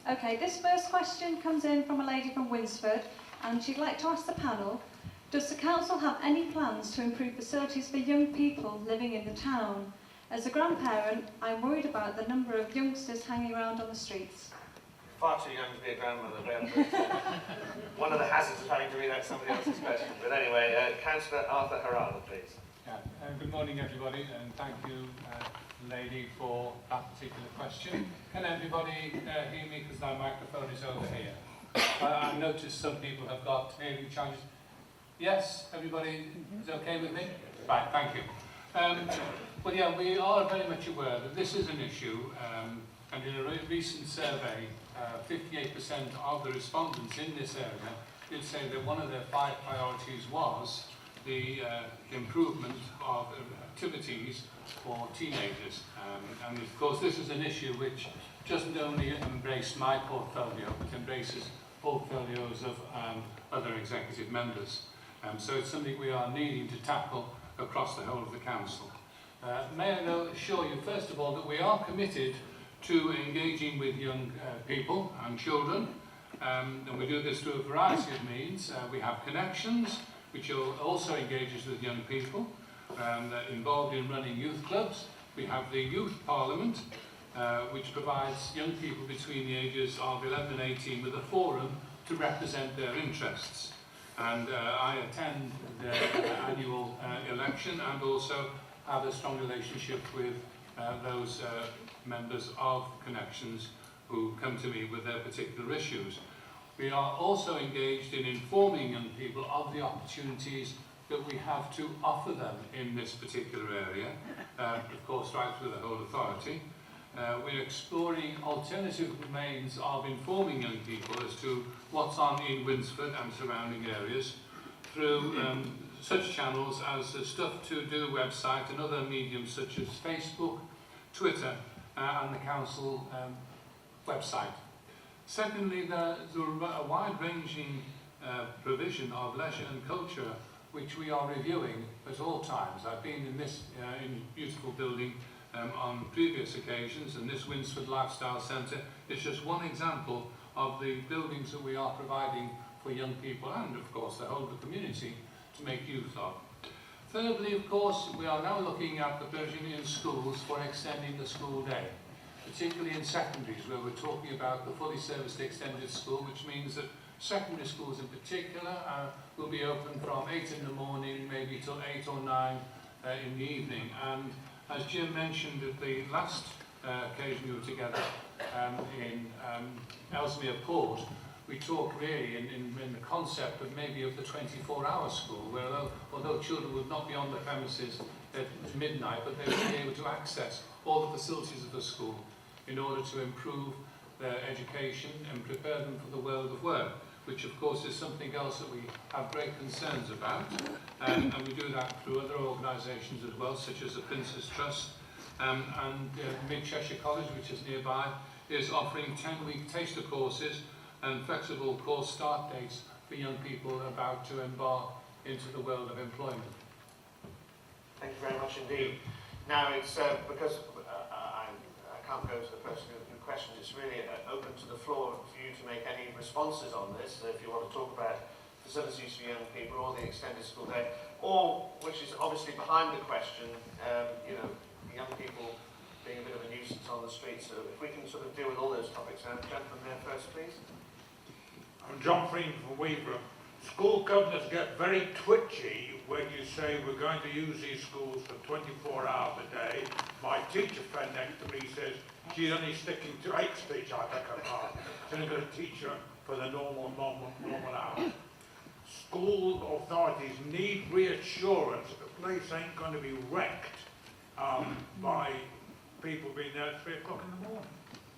Okay, this first question comes in from a lady from Winsford, and she'd like to ask the panel, does the council have any plans to improve facilities for young people living in the town? As a grandparent, I'm worried about the number of youngsters hanging around on the streets. Far too young to be a grandmother, but one of the hazards of having to read out somebody else's question. But anyway, Councillor Arthur Harada, please. Yeah, good morning everybody, and thank you, lady, for that particular question. Can everybody hear me, because my microphone is over here? I noticed some people have got hearing challenges. Yes, everybody is okay with me? Right, thank you. Well, yeah, we are very much aware that this is an issue, and in a recent survey, 58% of the respondents in this area did say that one of their 5 priorities was the improvement of activities for teenagers. And of course, this is an issue which doesn't only embrace my portfolio, but embraces portfolios of other executive members. So it's something we are needing to tackle across the whole of the council. May I assure you, first of all, that we are committed to engaging with young people and children, and we do this through a variety of means. We have connections, which also engages with young people, involved in running youth clubs. We have the Youth Parliament, which provides young people between the ages of 11 and 18 with a forum to represent their interests. And I attend the annual election and also have a strong relationship with those members of Connections who come to me with their particular issues. We are also engaged in informing young people of the opportunities that we have to offer them in this particular area, of course right through the whole authority. We're exploring alternative means of informing young people as to what's on in Winsford and surrounding areas through such channels as the Stuff to Do website and other mediums such as Facebook, Twitter and the council website. Secondly, there's a wide-ranging provision of leisure and culture which we are reviewing at all times. I've been in this beautiful building on previous occasions, and this Winsford Lifestyle Centre is just one example of the buildings that we are providing for young people and, of course, the whole of the community to make use of. Thirdly, of course, we are now looking at the provision in schools for extending the school day, particularly in secondaries, where we're talking about the fully serviced extended school, which means that secondary schools in particular will be open from 8 in the morning, maybe till 8 or 9 in the evening. And as Jim mentioned at the last occasion we were together in Ellesmere Port, we talk really in the concept of maybe of the 24-hour school, where although children would not be on the premises at midnight, but they would be able to access all the facilities of the school in order to improve their education and prepare them for the world of work, which of course is something else that we have great concerns about. And we do that through other organisations as well, such as the Prince's Trust, and Cheshire College, which is nearby, is offering 10-week taster courses and flexible course start dates for young people about to embark into the world of employment. Thank you very much indeed. Now it's because I can't go to the person who questions, it's really open to the floor for you to make any responses on this. So if you want to talk about facilities for young people or the extended school day, or, which is obviously behind the question, you know, young people being a bit of a nuisance on the street. So if we can sort of deal with all those topics. Gentleman there first, please. I'm John Freeman from Weaver. School governors get very twitchy when you say we're going to use these schools for 24 hours a day. My teacher friend next to me says she's only sticking to 8 speech, I beg her pardon. She's only going to teach her for the normal hours. School authorities need reassurance that the place ain't going to be wrecked by people being there at 3 o'clock in the morning.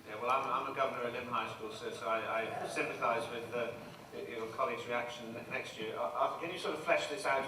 Yeah, well, I'm a governor at Lymm High School, so I sympathise with your colleague's reaction next year. Can you sort of flesh this out?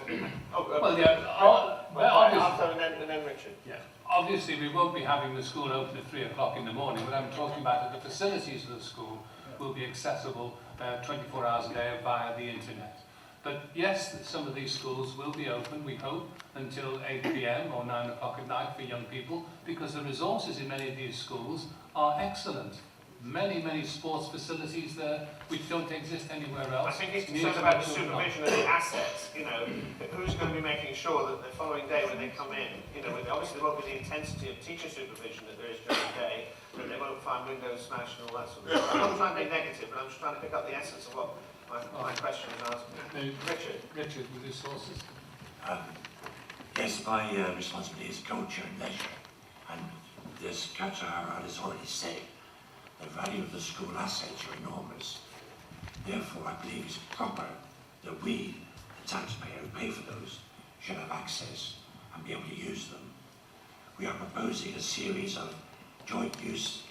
Arthur and then Richard. Yeah. Obviously, we won't be having the school open at 3 o'clock in the morning, but I'm talking about that the facilities of the school will be accessible 24 hours a day via the internet. But yes, some of these schools will be open, we hope, until 8 p.m. or 9 o'clock at night for young people, because the resources in many of these schools are excellent. many sports facilities there which don't exist anywhere else. I think it's Need concerned to about make the sure not. supervision of the assets, you know, who's going to be making sure that the following day when they come in, you know, obviously there won't be the intensity of teacher supervision that there is during the day, that they won't find windows smashed and all that sort of stuff. I'm not trying to be negative, but I'm just trying to pick up the essence of what my question is asking. Richard, With his sources. Yes, my responsibility is culture and leisure, and this Councillor Harrod has already said the value of the school assets are enormous. Therefore, I believe it's proper that we, the taxpayer who pay for those, should have access and be able to use them. We are proposing a series of joint use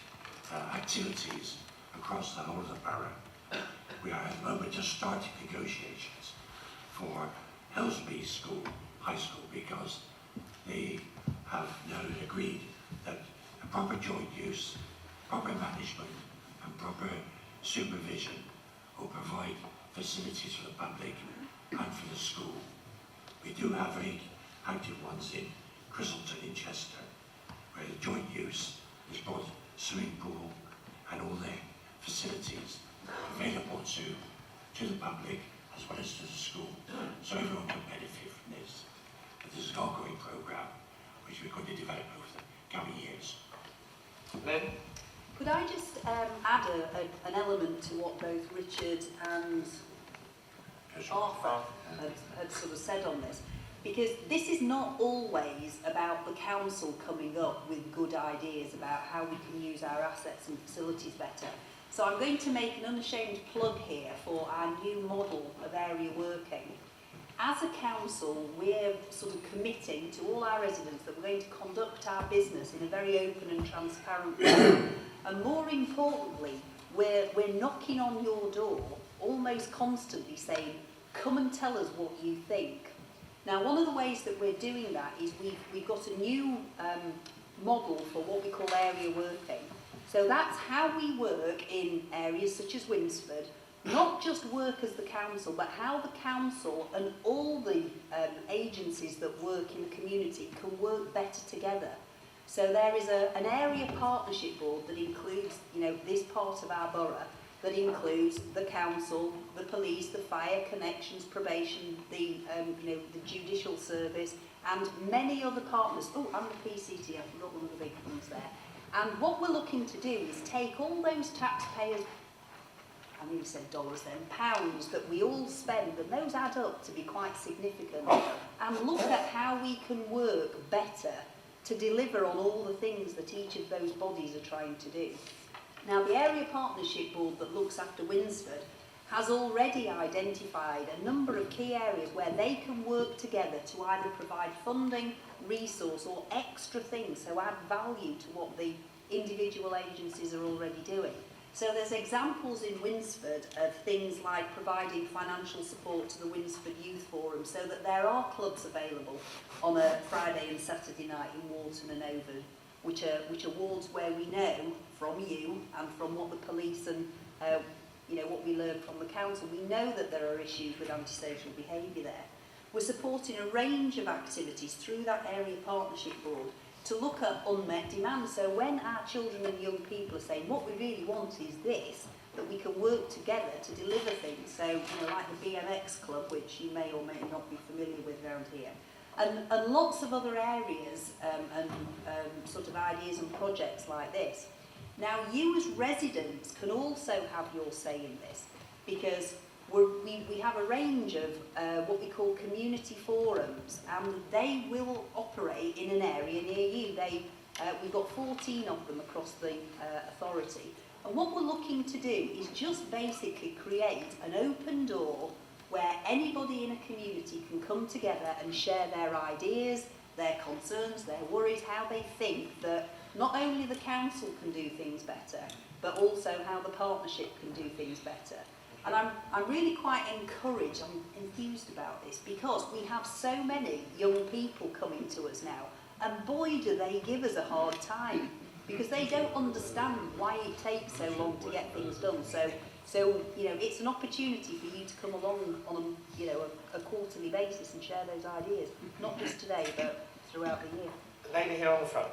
activities across the whole of the borough. We are at the moment just starting negotiations for Helsby School, High School, because they have now agreed that a proper joint use, proper management and proper supervision will provide facilities for the public and for the school. We do have very active ones in Consultation in Cheshire, where the joint use is both swimming pool and all their facilities available to the public as well as to the school, so everyone can benefit from this. But this is an ongoing programme which we're going to develop over the coming years. Lynn? Could I just add an element to what both Richard and Arthur had sort of said on this? Because this is not always about the council coming up with good ideas about how we can use our assets and facilities better. So I'm going to make an unashamed plug here for our new model of area working. As a council, we're sort of committing to all our residents that we're going to conduct our business in a very open and transparent way. And more importantly, we're knocking on your door almost constantly saying, come and tell us what you think. Now, one of the ways that we're doing that is we've got a new model for what we call area working. So that's how we work in areas such as Winsford, not just work as the council, but how the council and all the agencies that work in the community can work better together. So there is an area partnership board that includes, you know, this part of our borough, that includes the council, the police, the fire, connections, probation, the judicial service, and many other partners. Oh, and the PCT, I forgot one of the big ones there. And what we're looking to do is take all those taxpayers, I nearly said dollars then, pounds that we all spend, and those add up to be quite significant, and look at how we can work better to deliver on all the things that each of those bodies are trying to do. Now, the Area Partnership Board that looks after Winsford has already identified a number of key areas where they can work together to either provide funding, resource or extra things, so add value to what the individual agencies are already doing. So there's examples in Winsford of things like providing financial support to the Winsford Youth Forum, so that there are clubs available on a Friday and Saturday night in Walton and Over, which are wards where we know from you and from what the police and what we learn from the council, we know that there are issues with antisocial behaviour there. We're supporting a range of activities through that area partnership board to look at unmet demand. So when our children and young people are saying what we really want is this, that we can work together to deliver things. So, like the BMX club, which you may or may not be familiar with around here. And lots of other areas and sort of ideas and projects like this. Now, you as residents can also have your say in this, because we have a range of what we call community forums, and they will operate in an area near you. We've got 14 of them across the authority. And what we're looking to do is just basically create an open door where anybody in a community can come together and share their ideas, their concerns, their worries, how they think that not only the council can do things better, but also how the partnership can do things better. And I'm really quite encouraged, I'm enthused about this, because we have so many young people coming to us now, and boy do they give us a hard time, because they don't understand why it takes so long to get things done. So it's an opportunity for you to come along on a quarterly basis and share those ideas, not just today, but throughout the year. The lady here on the front.